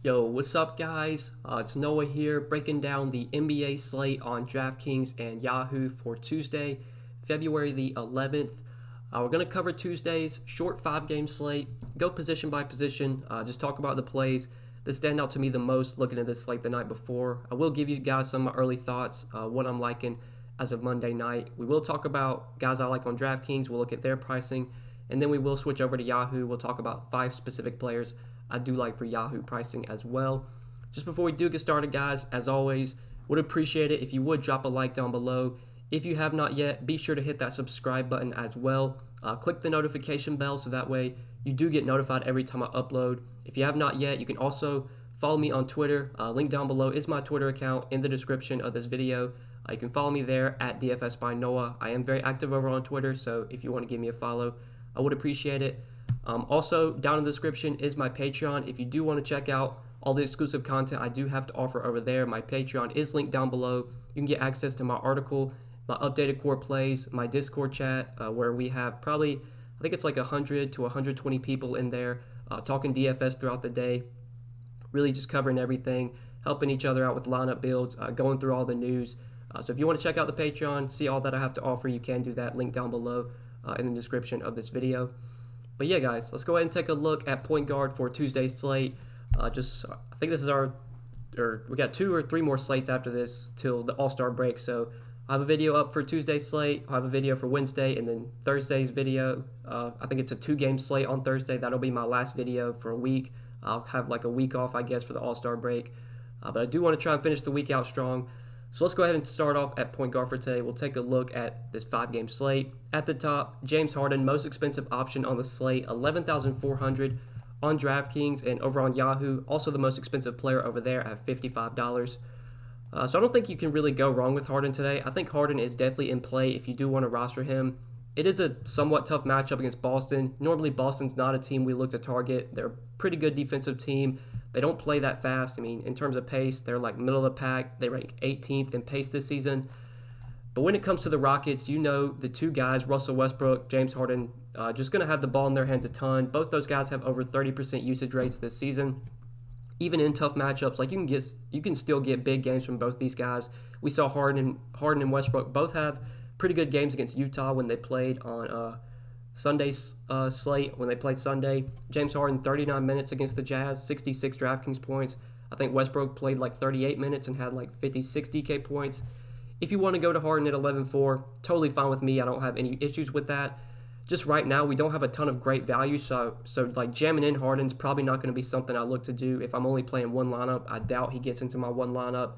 Yo, what's up, guys? It's Noah here, breaking down the NBA slate on Draftkings and Yahoo for Tuesday, February the 11th. We're going to cover Tuesday's short 5-game slate, go position by position, just talk about the plays that stand out to me the most looking at this slate the night before. I will give you guys some early thoughts, what I'm liking as of Monday night. We will talk about guys I like on Draftkings, we'll look at their pricing, and then we will switch over to Yahoo. We'll talk about 5 specific players I do like for Yahoo pricing as well. Just before we do get started, guys, as always, would appreciate it if you would drop a like down below. If you have not yet, be sure to hit that subscribe button as well. Click the notification bell so that way you do get notified every time I upload. If you have not yet, you can also follow me on Twitter. Link down below is my Twitter account in the description of this video. You can follow me there at DFS by Noah. I am very active over on Twitter, so if you want to give me a follow, I would appreciate it. Also, down in the description is my Patreon. If you do want to check out all the exclusive content I do have to offer over there, my Patreon is linked down below. You can get access to my article, my updated core plays, my Discord chat, where we have probably, I think it's like 100 to 120 people in there talking DFS throughout the day, really just covering everything, helping each other out with lineup builds, going through all the news. So if you want to check out the Patreon, see all that I have to offer, you can do that, link down below in the description of this video. But yeah, guys, let's go ahead and take a look at point guard for Tuesday's slate. I think this is we got 2 or 3 more slates after this till the All-Star break. So I have a video up for Tuesday's slate. I have a video for Wednesday, and then Thursday's video. I think it's a 2-game slate on Thursday. That'll be my last video for a week. I'll have like a week off, I guess, for the All-Star break. But I do want to try and finish the week out strong. So let's go ahead and start off at point guard for today. We'll take a look at this 5-game slate. At the top, James Harden, most expensive option on the slate, $11,400 on DraftKings, and over on Yahoo, also the most expensive player over there at $55. So I don't think you can really go wrong with Harden today. I think Harden is definitely in play if you do want to roster him. It is a somewhat tough matchup against Boston. Normally, Boston's not a team we look to target. They're a pretty good defensive team. They don't play that fast. I mean, in terms of pace, they're like middle of the pack. They rank 18th in pace this season. But when it comes to the Rockets, you know the 2 guys, Russell Westbrook, James Harden, just going to have the ball in their hands a ton. Both those guys have over 30% usage rates this season. Even in tough matchups, like you can still get big games from both these guys. We saw Harden and Westbrook both have pretty good games against Utah when they played on Sunday's slate. When they played Sunday, James Harden 39 minutes against the Jazz, 66 DraftKings points. I think Westbrook played like 38 minutes and had like 50-60 DK points. If you want to go to Harden at 11-4, totally fine with me. I don't have any issues with that. Just right now, we don't have a ton of great value, so like jamming in Harden's probably not going to be something I look to do if I'm only playing one lineup. I doubt he gets into my one lineup.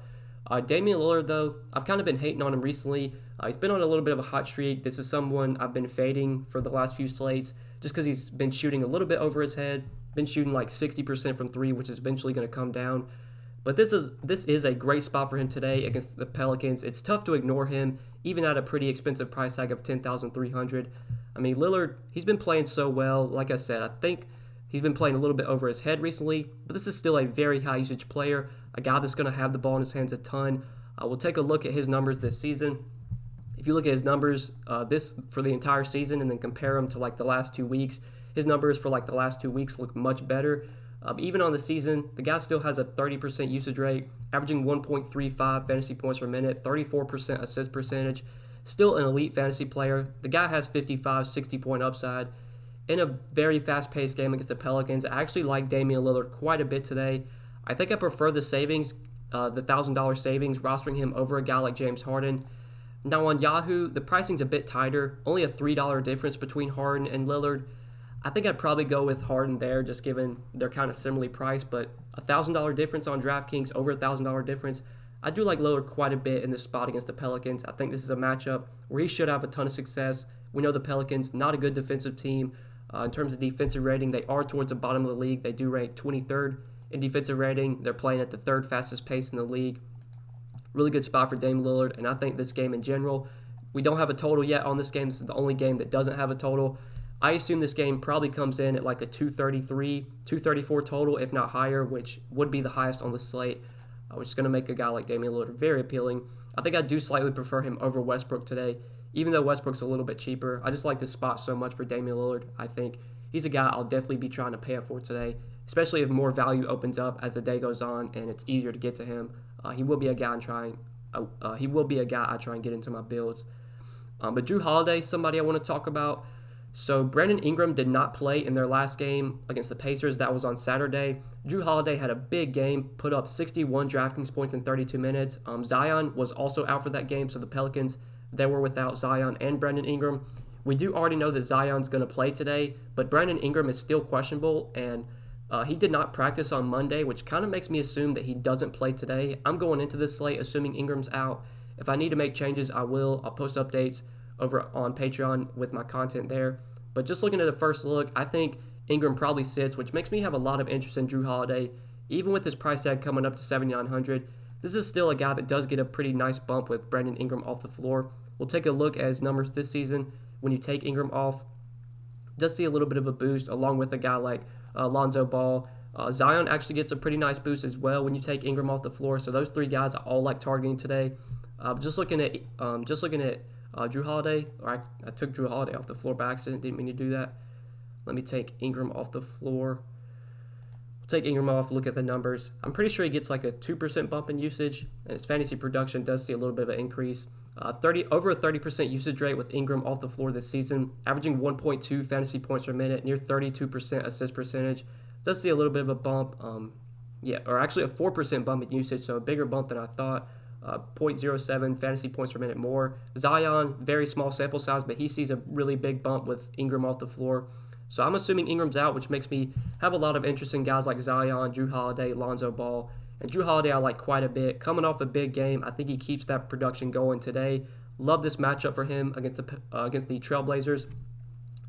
Damian Lillard, though, I've kind of been hating on him recently. He's been on a little bit of a hot streak. This is someone I've been fading for the last few slates just because he's been shooting a little bit over his head, been shooting like 60% from 3, which is eventually going to come down. But this is a great spot for him today against the Pelicans. It's tough to ignore him, even at a pretty expensive price tag of $10,300. I mean, Lillard, he's been playing so well. Like I said, I think he's been playing a little bit over his head recently, but this is still a very high usage player, a guy that's going to have the ball in his hands a ton. We'll take a look at his numbers this season. If you look at his numbers this for the entire season and then compare them to like the last 2 weeks, his numbers for like the last 2 weeks look much better. Even on the season, the guy still has a 30% usage rate, averaging 1.35 fantasy points per minute, 34% assist percentage. Still an elite fantasy player. The guy has 55, 60-point upside. In a very fast-paced game against the Pelicans, I actually like Damian Lillard quite a bit today. I think I prefer the savings, the $1,000 savings, rostering him over a guy like James Harden. Now on Yahoo, the pricing's a bit tighter, only a $3 difference between Harden and Lillard. I think I'd probably go with Harden there, just given they're kind of similarly priced, but a $1,000 difference on DraftKings, over a $1,000 difference. I do like Lillard quite a bit in this spot against the Pelicans. I think this is a matchup where he should have a ton of success. We know the Pelicans, not a good defensive team. In terms of defensive rating, they are towards the bottom of the league. They do rank 23rd in defensive rating. They're playing at the 3rd fastest pace in the league. Really good spot for Dame Lillard, and I think this game in general, we don't have a total yet on this game. This is the only game that doesn't have a total. I assume this game probably comes in at like a 233, 234 total, if not higher, which would be the highest on the slate, which is going to make a guy like Damian Lillard very appealing. I think I do slightly prefer him over Westbrook today, even though Westbrook's a little bit cheaper. I just like this spot so much for Damian Lillard. I think he's a guy I'll definitely be trying to pay up for today. especially if more value opens up as the day goes on and it's easier to get to him. He will be a guy I try and get into my builds. But Drew Holiday, somebody I want to talk about. So Brandon Ingram did not play in their last game against the Pacers. That was on Saturday. Drew Holiday had a big game, put up 61 DraftKings points in 32 minutes. Zion was also out for that game, so the Pelicans, they were without Zion and Brandon Ingram. We do already know that Zion's going to play today, but Brandon Ingram is still questionable, and he did not practice on Monday, which kind of makes me assume that he doesn't play today. I'm going into this slate assuming Ingram's out. If I need to make changes, I will. I'll post updates over on Patreon with my content there. But just looking at the first look, I think Ingram probably sits, which makes me have a lot of interest in Drew Holiday. Even with his price tag coming up to $7,900, this is still a guy that does get a pretty nice bump with Brandon Ingram off the floor. We'll take a look at his numbers this season. When you take Ingram off, does see a little bit of a boost along with a guy like Lonzo Ball. Zion actually gets a pretty nice boost as well when you take Ingram off the floor. So those three guys I all like targeting today. Just looking at Drew Holiday, or I took Drew Holiday off the floor by accident. Didn't mean to do that. Let me take Ingram off the floor. Take Ingram off, look at the numbers. I'm pretty sure he gets like a 2% bump in usage, and his fantasy production does see a little bit of an increase. Over a 30% usage rate with Ingram off the floor this season, averaging 1.2 fantasy points per minute, near 32% assist percentage. Does see a little bit of a bump, or actually a 4% bump in usage, so a bigger bump than I thought. 0.07 fantasy points per minute more. Zion, very small sample size, but he sees a really big bump with Ingram off the floor. So I'm assuming Ingram's out, which makes me have a lot of interest in guys like Zion, Drew Holiday, Lonzo Ball. And Drew Holiday I like quite a bit. Coming off a big game, I think he keeps that production going today. Love this matchup for him against the Trailblazers.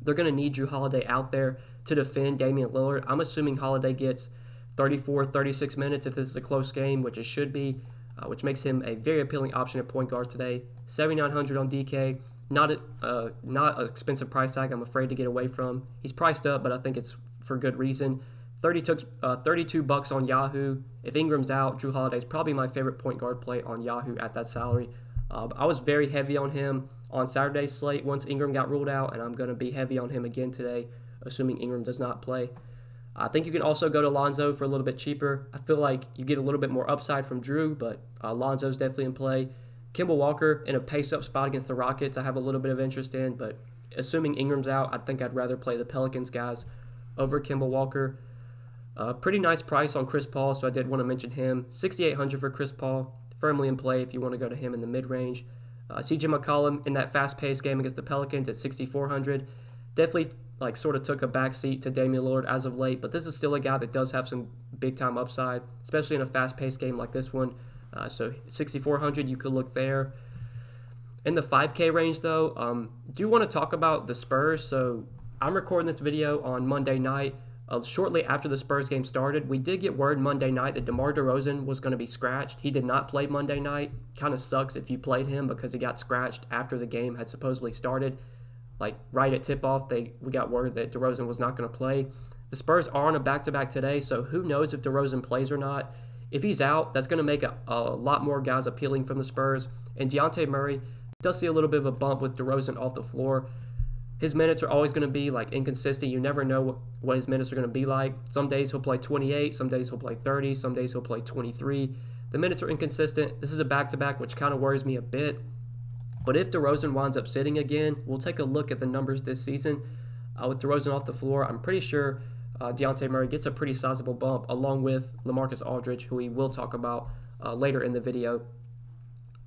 They're going to need Drew Holiday out there to defend Damian Lillard. I'm assuming Holiday gets 34, 36 minutes if this is a close game, which it should be, which makes him a very appealing option at point guard today. $7,900 on DK. Not an expensive price tag I'm afraid to get away from. He's priced up, but I think it's for good reason. $32 on Yahoo. If Ingram's out, Drew Holiday's probably my favorite point guard play on Yahoo at that salary. I was very heavy on him on Saturday's slate once Ingram got ruled out, and I'm going to be heavy on him again today, assuming Ingram does not play. I think you can also go to Lonzo for a little bit cheaper. I feel like you get a little bit more upside from Drew, but Lonzo's definitely in play. Kemba Walker in a pace-up spot against the Rockets I have a little bit of interest in, but assuming Ingram's out, I think I'd rather play the Pelicans guys over Kemba Walker. Pretty nice price on Chris Paul, so I did want to mention him. $6,800 for Chris Paul, firmly in play if you want to go to him in the mid-range. CJ McCollum in that fast-paced game against the Pelicans at $6,400. Definitely sort of took a backseat to Damian Lillard as of late, but this is still a guy that does have some big-time upside, especially in a fast-paced game like this one. So $6,400, you could look there. In the 5K range, though, do want to talk about the Spurs. So I'm recording this video on Monday night. Shortly after the Spurs game started, we did get word Monday night that DeMar DeRozan was going to be scratched. He did not play Monday night. Kind of sucks if you played him because he got scratched after the game had supposedly started. Right at tip-off, we got word that DeRozan was not going to play. The Spurs are on a back-to-back today, so who knows if DeRozan plays or not. If he's out, that's going to make a lot more guys appealing from the Spurs. And Dejounte Murray does see a little bit of a bump with DeRozan off the floor. His minutes are always going to be inconsistent. You never know what his minutes are going to be like. Some days he'll play 28, some days he'll play 30, some days he'll play 23. The minutes are inconsistent. This is a back-to-back, which kind of worries me a bit. But if DeRozan winds up sitting again, we'll take a look at the numbers this season. With DeRozan off the floor, I'm pretty sure Dejounte Murray gets a pretty sizable bump, along with Lamarcus Aldridge, who we will talk about later in the video.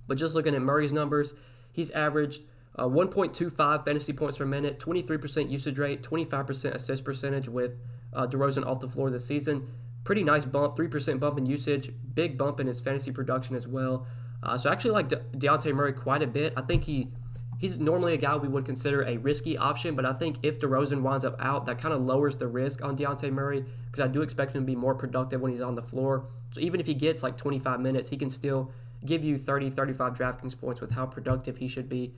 But just looking at Murray's numbers, he's averaged 1.25 fantasy points per minute, 23% usage rate, 25% assist percentage with DeRozan off the floor this season. Pretty nice bump, 3% bump in usage, big bump in his fantasy production as well. So I actually like Dejounte Murray quite a bit. I think he's normally a guy we would consider a risky option, but I think if DeRozan winds up out, that kind of lowers the risk on Dejounte Murray because I do expect him to be more productive when he's on the floor. So even if he gets 25 minutes, he can still give you 30, 35 DraftKings points with how productive he should be,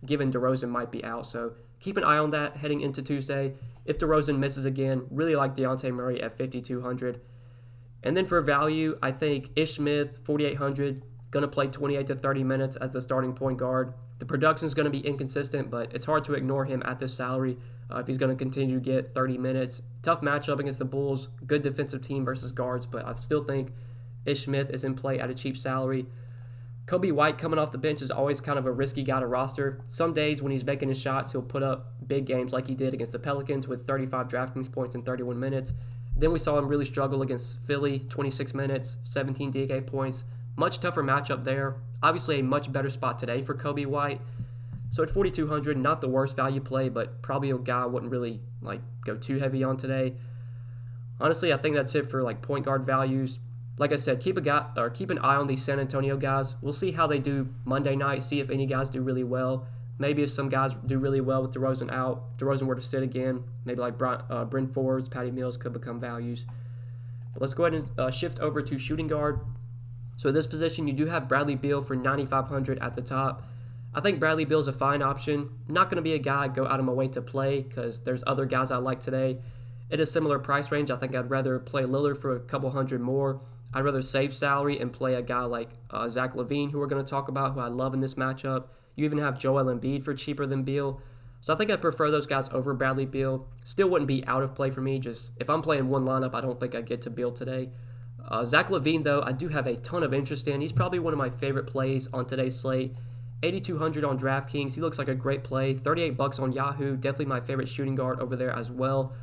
given DeRozan might be out. So keep an eye on that heading into Tuesday. If DeRozan misses again, really like Dejounte Murray at $5,200. And then for value, I think Ish Smith, $4,800. Going to play 28 to 30 minutes as the starting point guard. The production is going to be inconsistent, but it's hard to ignore him at this salary if he's going to continue to get 30 minutes. Tough matchup against the Bulls. Good defensive team versus guards, but I still think Ish Smith is in play at a cheap salary. Coby White coming off the bench is always kind of a risky guy to roster. Some days when he's making his shots, he'll put up big games like he did against the Pelicans with 35 Draftkings points in 31 minutes. Then we saw him really struggle against Philly, 26 minutes, 17 DK points. Much tougher matchup there. Obviously a much better spot today for Coby White. So at 4,200, not the worst value play, but probably a guy I wouldn't really go too heavy on today. Honestly, I think that's it for point guard values. Like I said, keep an eye on these San Antonio guys. We'll see how they do Monday night, see if any guys do really well. Maybe if some guys do really well with DeRozan out, if DeRozan were to sit again, maybe Bryn Forbes, Patty Mills could become values. But let's go ahead and shift over to shooting guard. So at this position, you do have Bradley Beal for 9,500 at the top. I think Bradley Beal's a fine option. Not going to be a guy I'd go out of my way to play because there's other guys I like today. At a similar price range, I think I'd rather play Lillard for a couple hundred more. I'd rather save salary and play a guy like Zach LaVine, who we're going to talk about, who I love in this matchup. You even have Joel Embiid for cheaper than Beal. So I think I'd prefer those guys over Bradley Beal. Still wouldn't be out of play for me. Just if I'm playing one lineup, I don't think I'd get to Beal today. Zach LaVine, though, I do have a ton of interest in. He's probably one of my favorite plays on today's slate. 8,200 on Draftkings. He looks like a great play. $38 on Yahoo. Definitely my favorite shooting guard over there as well.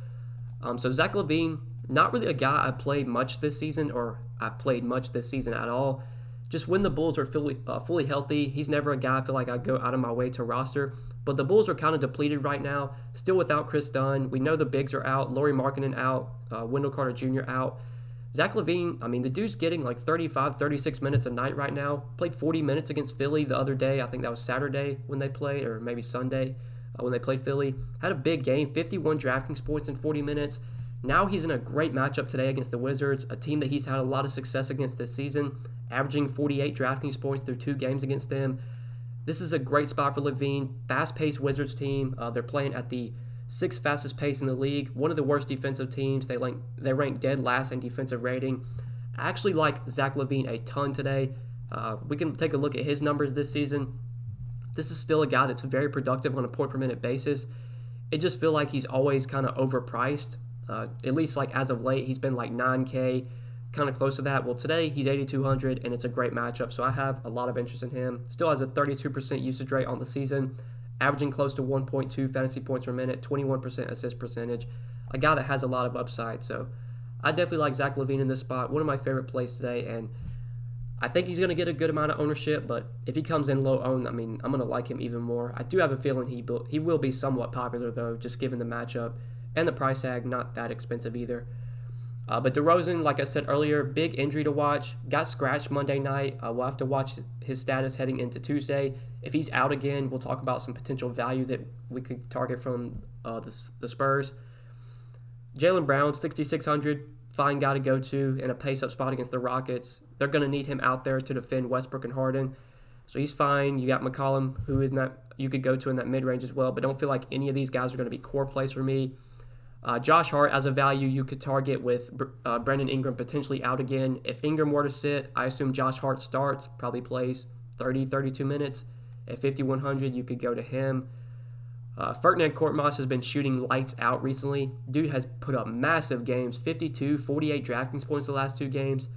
So Zach LaVine, not really a guy I've played much this season, or I've played much this season at all. Just when the Bulls are fully healthy, he's never a guy I feel like I'd go out of my way to roster. But the Bulls are kind of depleted right now, still without Chris Dunn. We know the bigs are out. Lauri Markkanen out. Wendell Carter Jr. out. Zach LaVine, the dude's getting 35, 36 minutes a night right now. Played 40 minutes against Philly the other day. I think that was Saturday when they played, or maybe Sunday when they played Philly. Had a big game, 51 Draftkings points in 40 minutes. Now he's in a great matchup today against the Wizards, a team that he's had a lot of success against this season, averaging 48 Draftkings points through 2 games against them. This is a great spot for LaVine. Fast-paced Wizards team. They're playing at the 6th fastest pace in the league. One of the worst defensive teams. They rank dead last in defensive rating. I actually like Zach LaVine a ton today. We can take a look at his numbers this season. This is still a guy that's very productive on a point-per-minute basis. It just feels like he's always kind of overpriced. At least as of late, he's been $9K, kind of close to that. Well, today he's 8,200, and it's a great matchup, so I have a lot of interest in him. Still has a 32% usage rate on the season, averaging close to 1.2 fantasy points per minute, 21% assist percentage. A guy that has a lot of upside, so I definitely like Zach LaVine in this spot. One of my favorite plays today, and I think he's going to get a good amount of ownership, but if he comes in low owned, I'm going to like him even more. I do have a feeling he will be somewhat popular, though, just given the matchup. And the price tag, not that expensive either. But DeRozan, like I said earlier, big injury to watch. Got scratched Monday night. We'll have to watch his status heading into Tuesday. If he's out again, we'll talk about some potential value that we could target from the Spurs. Jaylen Brown, 6,600. Fine guy to go to in a pace-up spot against the Rockets. They're going to need him out there to defend Westbrook and Harden. So he's fine. You got McCollum, who is not you could go to in that mid-range as well. But don't feel like any of these guys are going to be core plays for me. Josh Hart as a value you could target with Brandon Ingram potentially out again. If Ingram were to sit, I assume Josh Hart starts, probably plays 30, 32 minutes. At 5,100, you could go to him. Ferdinand Korkmaz has been shooting lights out recently. Dude has put up massive games, 52, 48 Draftkings points the last 2 games.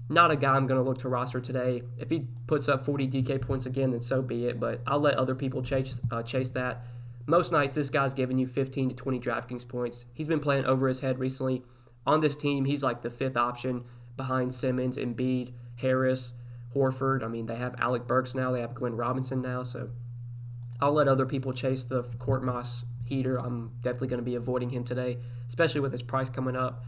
Not a guy I'm going to look to roster today. If he puts up 40 DK points again, then so be it, but I'll let other people chase that. Most nights, this guy's giving you 15 to 20 Draftkings points. He's been playing over his head recently. On this team, he's like the 5th option behind Simmons, Embiid, Harris, Horford. They have Alec Burks now. They have Glenn Robinson now. So I'll let other people chase the Korkmaz heater. I'm definitely going to be avoiding him today, especially with his price coming up.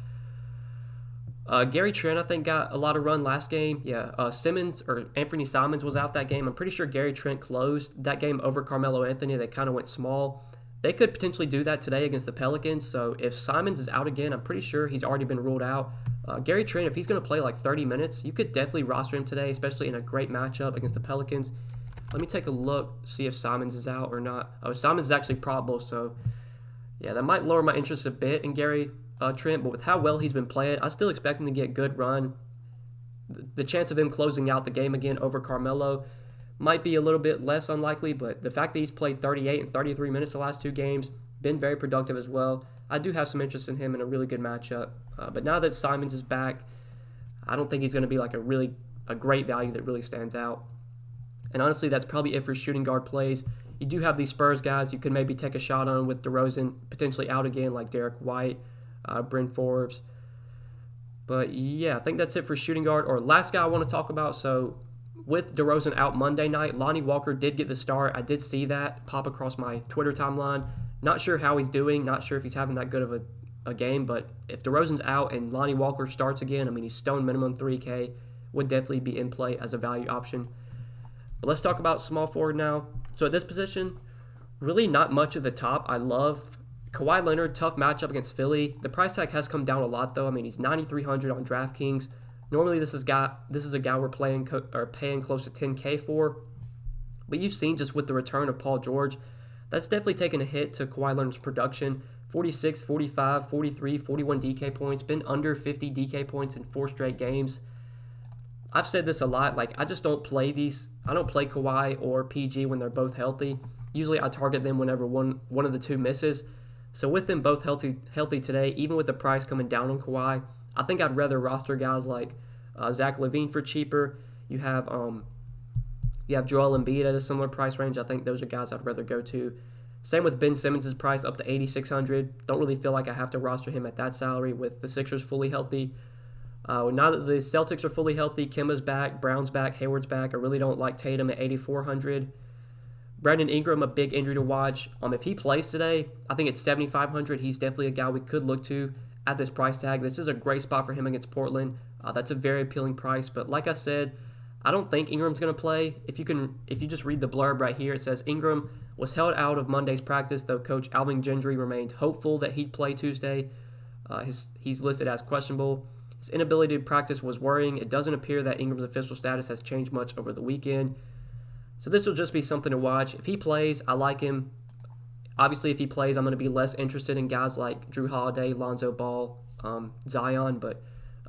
Gary Trent, I think, got a lot of run last game. Anthony Simons was out that game. I'm pretty sure Gary Trent closed that game over Carmelo Anthony. They kind of went small. They could potentially do that today against the Pelicans. So if Simons is out again, I'm pretty sure he's already been ruled out. Gary Trent, if he's going to play 30 minutes, you could definitely roster him today, especially in a great matchup against the Pelicans. Let me take a look, see if Simons is out or not. Oh, Simons is actually probable, so yeah, that might lower my interest a bit in Gary Trent, but with how well he's been playing, I still expect him to get good run. the chance of him closing out the game again over Carmelo might be a little bit less unlikely, but the fact that he's played 38 and 33 minutes the last two games, been very productive as well. I do have some interest in him in a really good matchup. But now that Simons is back, I don't think he's going to be like a great value that really stands out. And honestly, that's probably it for shooting guard plays. You do have these Spurs guys you could maybe take a shot on with DeRozan potentially out again, like Derek White, Bryn Forbes. But yeah, I think that's it for shooting guard. Or last guy I want to talk about. So with DeRozan out Monday night, Lonnie Walker did get the start. I did see that pop across my Twitter timeline. Not sure how he's doing. Not sure if he's having that good of a game. But if DeRozan's out and Lonnie Walker starts again, I mean, he's stone minimum 3K. Would definitely be in play as a value option. But let's talk about small forward now. So at this position, really not much at the top. I love Kawhi Leonard, tough matchup against Philly. The price tag has come down a lot, though. I mean, he's 9,300 on Draftkings. Normally, this is a guy we're paying close to 10K for. But you've seen just with the return of Paul George, that's definitely taken a hit to Kawhi Leonard's production. 46, 45, 43, 41 DK points. Been under 50 DK points in 4 straight games. I've said this a lot. Like, I just don't play these. I don't play Kawhi or PG when they're both healthy. Usually, I target them whenever one of the two misses. So with them both healthy today, even with the price coming down on Kawhi, I think I'd rather roster guys like Zach LaVine for cheaper. You have Joel Embiid at a similar price range. I think those are guys I'd rather go to. Same with Ben Simmons' price up to 8,600. Don't really feel like I have to roster him at that salary with the Sixers fully healthy. Now that the Celtics are fully healthy, Kemba's back, Brown's back, Hayward's back. I really don't like Tatum at 8,400. Brandon Ingram, a big injury to watch. If he plays today, I think at 7,500, he's definitely a guy we could look to at this price tag. This is a great spot for him against Portland. That's a very appealing price. But like I said, I don't think Ingram's going to play. If you just read the blurb right here, it says Ingram was held out of Monday's practice, though Coach Alvin Gentry remained hopeful that he'd play Tuesday. He's listed as questionable. His inability to practice was worrying. It doesn't appear that Ingram's official status has changed much over the weekend. So this will just be something to watch. If he plays, I like him. Obviously, if he plays, I'm going to be less interested in guys like Drew Holiday, Lonzo Ball, Zion. But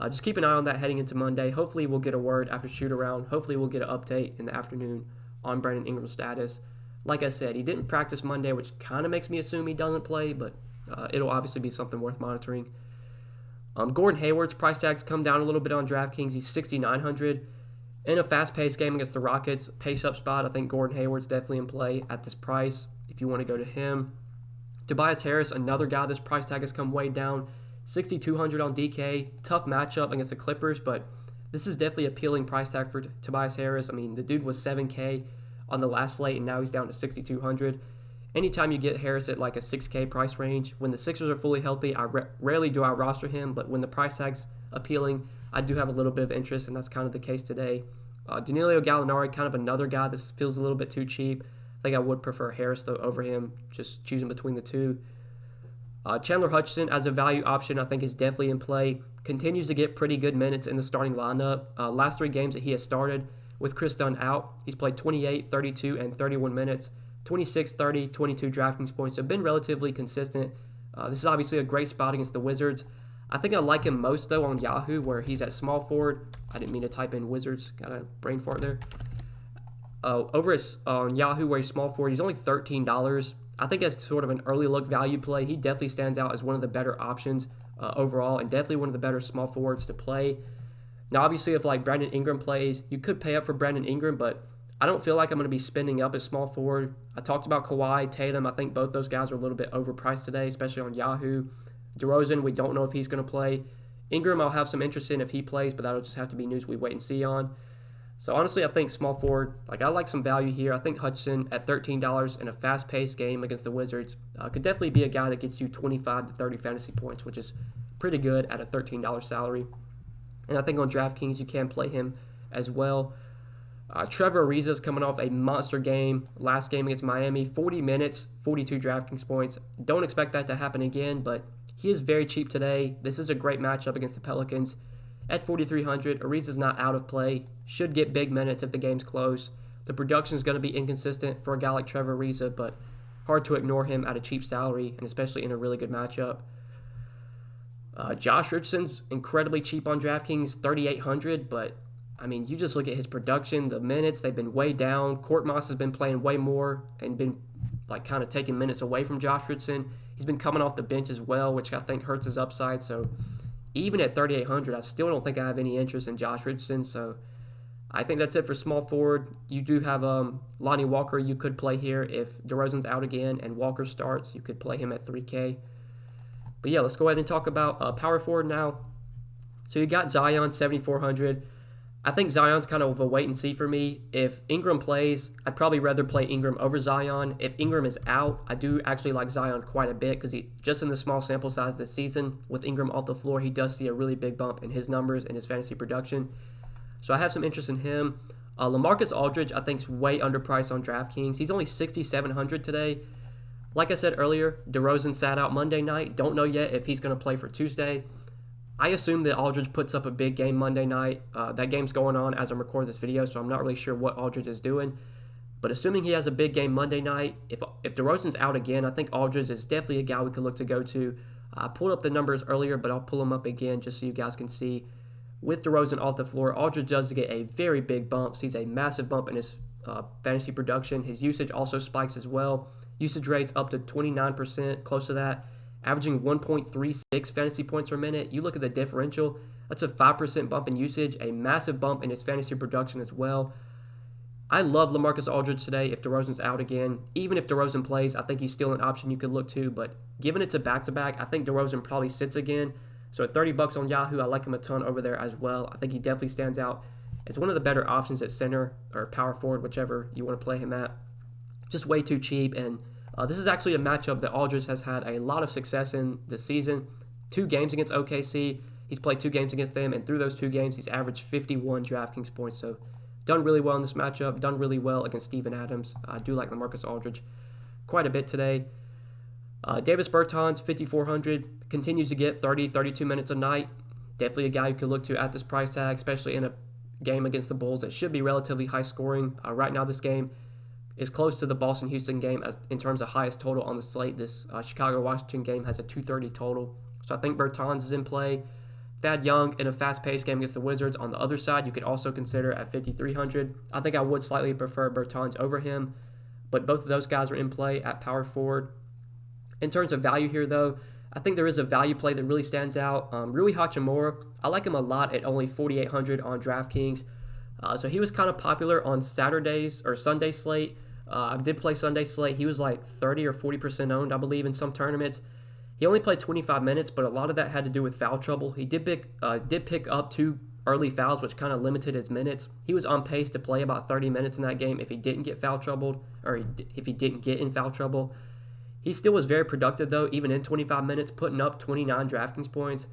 just keep an eye on that heading into Monday. Hopefully, we'll get a word after shoot-around. Hopefully, we'll get an update in the afternoon on Brandon Ingram's status. Like I said, he didn't practice Monday, which kind of makes me assume he doesn't play. But it'll obviously be something worth monitoring. Gordon Hayward's price tag's come down a little bit on DraftKings. He's 6,900. In a fast-paced game against the Rockets, pace-up spot, I think Gordon Hayward's definitely in play at this price if you want to go to him. Tobias Harris, another guy this price tag has come way down. 6,200 on DK. Tough matchup against the Clippers, but this is definitely appealing price tag for Tobias Harris. I mean, the dude was 7K on the last slate, and now he's down to 6,200. Anytime you get Harris at like a 6K price range, when the Sixers are fully healthy, rarely do I roster him, but when the price tag's appealing, I do have a little bit of interest, and that's kind of the case today. Danilo Gallinari, kind of another guy that feels a little bit too cheap. I think I would prefer Harris, though, over him, just choosing between the two. Chandler Hutchison, as a value option, I think is definitely in play. Continues to get pretty good minutes in the starting lineup. Last 3 games that he has started with Chris Dunn out, he's played 28, 32, and 31 minutes. 26, 30, 22 DraftKings points. So been relatively consistent. This is obviously a great spot against the Wizards. I think I like him most, though, on Yahoo, where he's at small forward. I didn't mean to type in Wizards. Got a brain fart there. Over on Yahoo, where he's small forward, he's only $13. I think as sort of an early look value play, he definitely stands out as one of the better options overall, and definitely one of the better small forwards to play. Now, obviously, if like Brandon Ingram plays, you could pay up for Brandon Ingram, but I don't feel like I'm going to be spending up as small forward. I talked about Kawhi, Tatum. I think both those guys are a little bit overpriced today, especially on Yahoo. DeRozan, we don't know if he's going to play. Ingram, I'll have some interest in if he plays, but that'll just have to be news we wait and see on. So honestly, I think small forward, I like some value here. I think Hutchison at $13 in a fast-paced game against the Wizards could definitely be a guy that gets you 25 to 30 fantasy points, which is pretty good at a $13 salary. And I think on DraftKings, you can play him as well. Trevor Ariza's coming off a monster game. Last game against Miami, 40 minutes, 42 DraftKings points. Don't expect that to happen again, but he is very cheap today. This is a great matchup against the Pelicans. At 4,300, Ariza's not out of play. Should get big minutes if the game's close. The production is going to be inconsistent for a guy like Trevor Ariza, but hard to ignore him at a cheap salary, and especially in a really good matchup. Josh Richardson's incredibly cheap on DraftKings, 3,800, but I mean, you just look at his production, the minutes, they've been way down. Court Moss has been playing way more and been like kind of taking minutes away from Josh Richardson. He's been coming off the bench as well, which I think hurts his upside. So even at 3,800, I still don't think I have any interest in Josh Richardson. So I think that's it for small forward. You do have Lonnie Walker you could play here. If DeRozan's out again and Walker starts, you could play him at 3K. But yeah, let's go ahead and talk about power forward now. So you got Zion, 7,400. I think Zion's kind of a wait and see for me. If Ingram plays, I'd probably rather play Ingram over Zion. If Ingram is out, I do actually like Zion quite a bit because just in the small sample size this season, with Ingram off the floor, he does see a really big bump in his numbers and his fantasy production. So I have some interest in him. Lamarcus Aldridge, I think, is way underpriced on DraftKings. He's only 6,700 today. Like I said earlier, DeRozan sat out Monday night. Don't know yet if he's going to play for Tuesday. I assume that Aldridge puts up a big game Monday night. That game's going on as I'm recording this video, so I'm not really sure what Aldridge is doing. But assuming he has a big game Monday night, if DeRozan's out again, I think Aldridge is definitely a guy we could look to go to. I pulled up the numbers earlier, but I'll pull them up again just so you guys can see. With DeRozan off the floor, Aldridge does get a very big bump. Sees a massive bump in his fantasy production. His usage also spikes as well. Usage rates up to 29%, close to that. Averaging 1.36 fantasy points per minute. You look at the differential, that's a 5% bump in usage, a massive bump in his fantasy production as well. I love Lamarcus Aldridge today if DeRozan's out again. Even if DeRozan plays, I think he's still an option you could look to, but given it's a back-to-back, I think DeRozan probably sits again. So at $30 on Yahoo, I like him a ton over there as well. I think he definitely stands out as one of the better options at center or power forward, whichever you want to play him at. Just way too cheap, and this is actually a matchup that Aldridge has had a lot of success in this season. 2 games against OKC. He's played 2 games against them, and through those 2 games, he's averaged 51 DraftKings points. So done really well in this matchup, done really well against Steven Adams. I do like Lamarcus Aldridge quite a bit today. Davis Bertans, 5,400, continues to get 30, 32 minutes a night. Definitely a guy you could look to at this price tag, especially in a game against the Bulls that should be relatively high scoring. Right now, this game is close to the Boston-Houston game in terms of highest total on the slate. This Chicago-Washington game has a 230 total. So I think Bertans is in play. Thad Young in a fast-paced game against the Wizards on the other side, you could also consider at 5,300. I think I would slightly prefer Bertans over him, but both of those guys are in play at power forward. In terms of value here, though, I think there is a value play that really stands out. Rui Hachimura, I like him a lot at only 4,800 on DraftKings. So he was kind of popular on Saturdays or Sunday slate. I did play Sunday slate. He was like 30 or 40% owned, I believe, in some tournaments. He only played 25 minutes, but a lot of that had to do with foul trouble. He did pick up 2 early fouls, which kind of limited his minutes. He was on pace to play about 30 minutes in that game if he didn't get foul troubled, or if he didn't get in foul trouble. He still was very productive, though, even in 25 minutes, putting up 29 DraftKings points.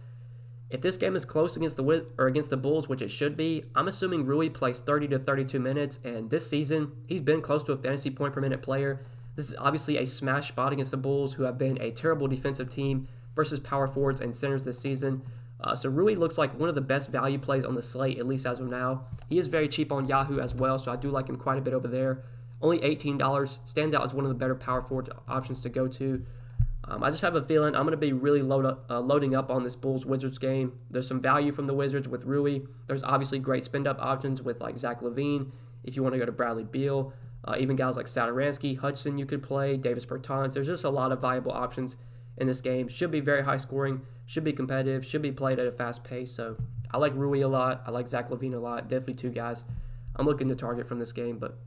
If this game is close against the Bulls, which it should be, I'm assuming Rui plays 30 to 32 minutes, and this season, he's been close to a fantasy point per minute player. This is obviously a smash spot against the Bulls, who have been a terrible defensive team versus power forwards and centers this season. So Rui looks like one of the best value plays on the slate, at least as of now. He is very cheap on Yahoo as well, so I do like him quite a bit over there. Only $18, stands out as one of the better power forward options to go to. I just have a feeling I'm going to be really loading up on this Bulls-Wizards game. There's some value from the Wizards with Rui. There's obviously great spend-up options with like Zach LaVine if you want to go to Bradley Beal. Even guys like Satoransky, Hudson you could play, Davis Bertans. There's just a lot of viable options in this game. Should be very high scoring, should be competitive, should be played at a fast pace. So I like Rui a lot. I like Zach LaVine a lot. Definitely 2 guys I'm looking to target from this game. But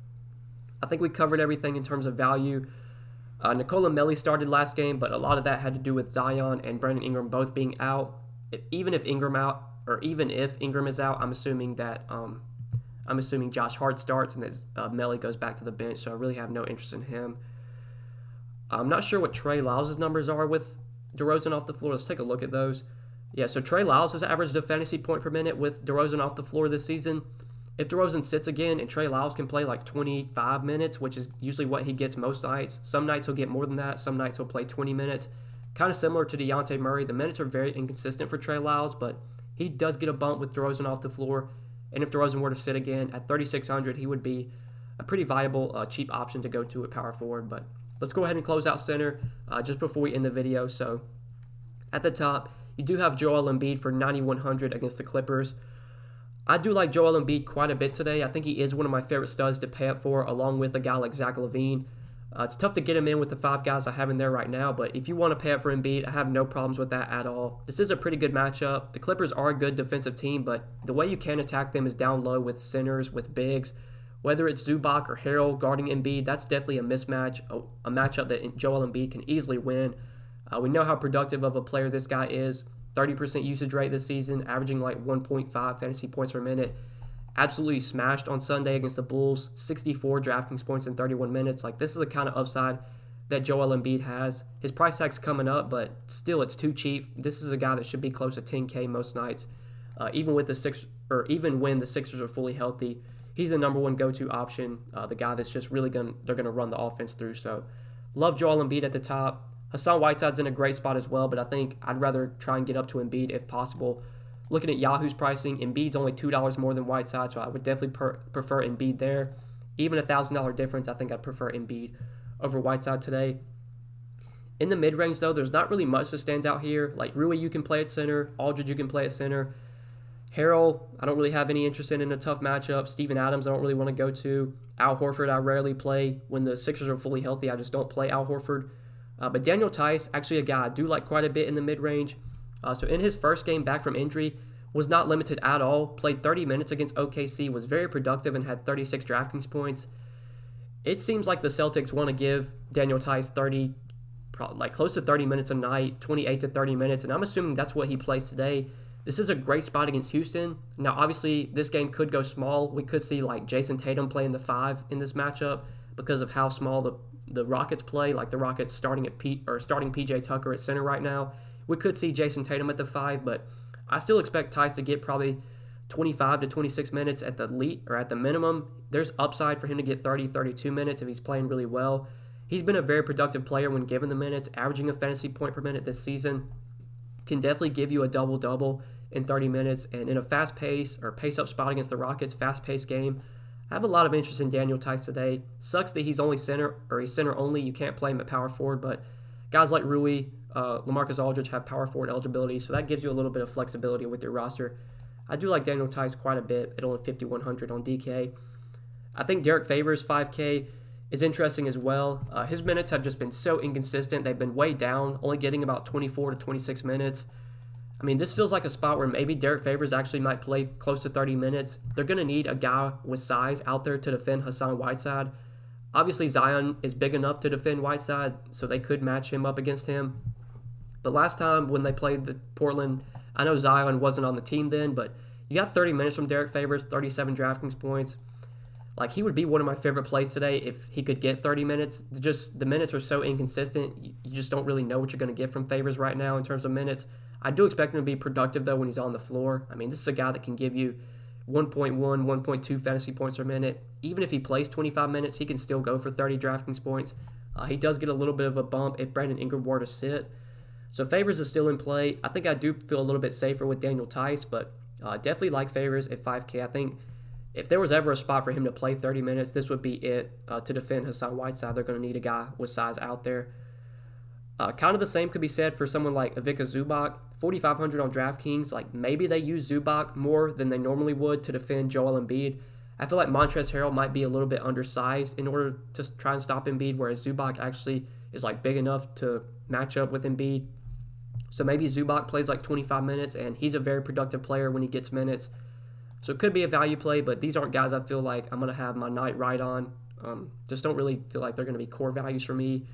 I think we covered everything in terms of value. Nikola Melli started last game, but a lot of that had to do with Zion and Brandon Ingram both being out. Even if Ingram is out, I'm assuming Josh Hart starts and that Melli goes back to the bench. So I really have no interest in him. I'm not sure what Trey Lyles' numbers are with DeRozan off the floor. Let's take a look at those. Yeah, so Trey Lyles has averaged a fantasy point per minute with DeRozan off the floor this season. If DeRozan sits again and Trey Lyles can play like 25 minutes, which is usually what he gets most nights. Some nights he'll get more than that. Some nights he'll play 20 minutes. Kind of similar to Dejounte Murray. The minutes are very inconsistent for Trey Lyles, but he does get a bump with DeRozan off the floor. And if DeRozan were to sit again at 3,600, he would be a pretty viable, cheap option to go to at power forward. But let's go ahead and close out center just before we end the video. So at the top, you do have Joel Embiid for 9,100 against the Clippers. I do like Joel Embiid quite a bit today. I think he is one of my favorite studs to pay up for, along with a guy like Zach LaVine. It's tough to get him in with the 5 guys I have in there right now, but if you want to pay up for Embiid, I have no problems with that at all. This is a pretty good matchup. The Clippers are a good defensive team, but the way you can attack them is down low with centers, with bigs. Whether it's Zubac or Harrell guarding Embiid, that's definitely a mismatch, a matchup that Joel Embiid can easily win. We know how productive of a player this guy is. 30% usage rate this season, averaging like 1.5 fantasy points per minute. Absolutely smashed on Sunday against the Bulls. 64 DraftKings points in 31 minutes. Like, this is the kind of upside that Joel Embiid has. His price tag's coming up, but still, it's too cheap. This is a guy that should be close to 10K most nights, even when the Sixers are fully healthy. He's the number one go-to option. The guy that's just really they're gonna run the offense through. So, love Joel Embiid at the top. Hassan Whiteside's in a great spot as well, but I think I'd rather try and get up to Embiid if possible. Looking at Yahoo's pricing, Embiid's only $2 more than Whiteside, so I would definitely prefer Embiid there. Even a $1,000 difference, I think I'd prefer Embiid over Whiteside today. In the mid-range, though, there's not really much that stands out here. Like, Rui, you can play at center. Aldridge, you can play at center. Harrell, I don't really have any interest in a tough matchup. Steven Adams, I don't really want to go to. Al Horford, I rarely play. When the Sixers are fully healthy, I just don't play Al Horford. But Daniel Theis, actually a guy I do like quite a bit in the mid-range. So in his first game back from injury, was not limited at all. Played 30 minutes against OKC, was very productive, and had 36 DraftKings points. It seems like the Celtics want to give Daniel Theis close to 30 minutes a night, 28 to 30 minutes, and I'm assuming that's what he plays today. This is a great spot against Houston. Now, obviously, this game could go small. We could see like Jason Tatum playing the 5 in this matchup because of how small the Rockets play. Like the Rockets starting PJ Tucker at center right now. We could see Jason Tatum at the 5, but I still expect Theis to get probably 25 to 26 minutes at the minimum. There's upside for him to get 30, 32 minutes if he's playing really well. He's been a very productive player when given the minutes, averaging a fantasy point per minute this season. Can definitely give you a double-double in 30 minutes. And in a pace-up spot against the Rockets, fast-paced game, I have a lot of interest in Daniel Theis today. Sucks that he's center only. You can't play him at power forward, but guys like Rui, Lamarcus Aldridge have power forward eligibility, so that gives you a little bit of flexibility with your roster. I do like Daniel Theis quite a bit at only 5,100 on DK. I think Derek Favors 5K is interesting as well. His minutes have just been so inconsistent. They've been way down, only getting about 24 to 26 minutes. I mean, this feels like a spot where maybe Derek Favors actually might play close to 30 minutes. They're going to need a guy with size out there to defend Hassan Whiteside. Obviously, Zion is big enough to defend Whiteside, so they could match him up against him. But last time when they played Portland, I know Zion wasn't on the team then, but you got 30 minutes from Derek Favors, 37 DraftKings points. Like, he would be one of my favorite plays today if he could get 30 minutes. Just the minutes are so inconsistent. You just don't really know what you're going to get from Favors right now in terms of minutes. I do expect him to be productive, though, when he's on the floor. I mean, this is a guy that can give you 1.1, 1.2 fantasy points per minute. Even if he plays 25 minutes, he can still go for 30 DraftKings points. He does get a little bit of a bump if Brandon Ingram were to sit. So Favors is still in play. I think I do feel a little bit safer with Daniel Theis, but definitely like Favors at 5K. I think if there was ever a spot for him to play 30 minutes, this would be it to defend Hassan Whiteside. They're going to need a guy with size out there. Kind of the same could be said for someone like Ivica Zubac. 4,500 on DraftKings. Like, maybe they use Zubac more than they normally would to defend Joel Embiid. I feel like Montrezl Harrell might be a little bit undersized in order to try and stop Embiid, whereas Zubac actually is like big enough to match up with Embiid. So maybe Zubac plays like 25 minutes, and he's a very productive player when he gets minutes. So it could be a value play, but these aren't guys I feel like I'm going to have my night right on. Just don't really feel like they're going to be core values for me.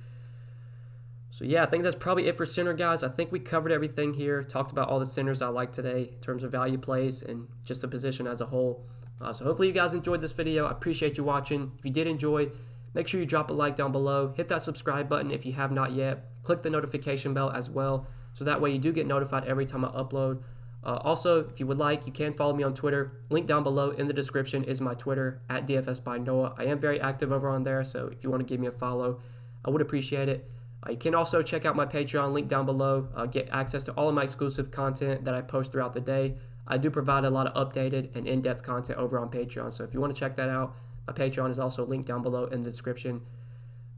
So yeah, I think that's probably it for center, guys. I think we covered everything here. Talked about all the centers I like today in terms of value plays and just the position as a whole. So hopefully you guys enjoyed this video. I appreciate you watching. If you did enjoy, make sure you drop a like down below. Hit that subscribe button if you have not yet. Click the notification bell as well, so that way you do get notified every time I upload. Also, if you would like, you can follow me on Twitter. Link down below in the description is my Twitter, @DFSbyNoah. I am very active over on there, so if you want to give me a follow, I would appreciate it. You can also check out my Patreon, link down below. Get access to all of my exclusive content that I post throughout the day. I do provide a lot of updated and in-depth content over on Patreon, so if you want to check that out, my Patreon is also linked down below in the description.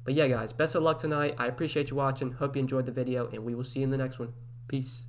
But yeah, guys, best of luck tonight. I appreciate you watching. Hope you enjoyed the video, and we will see you in the next one. Peace.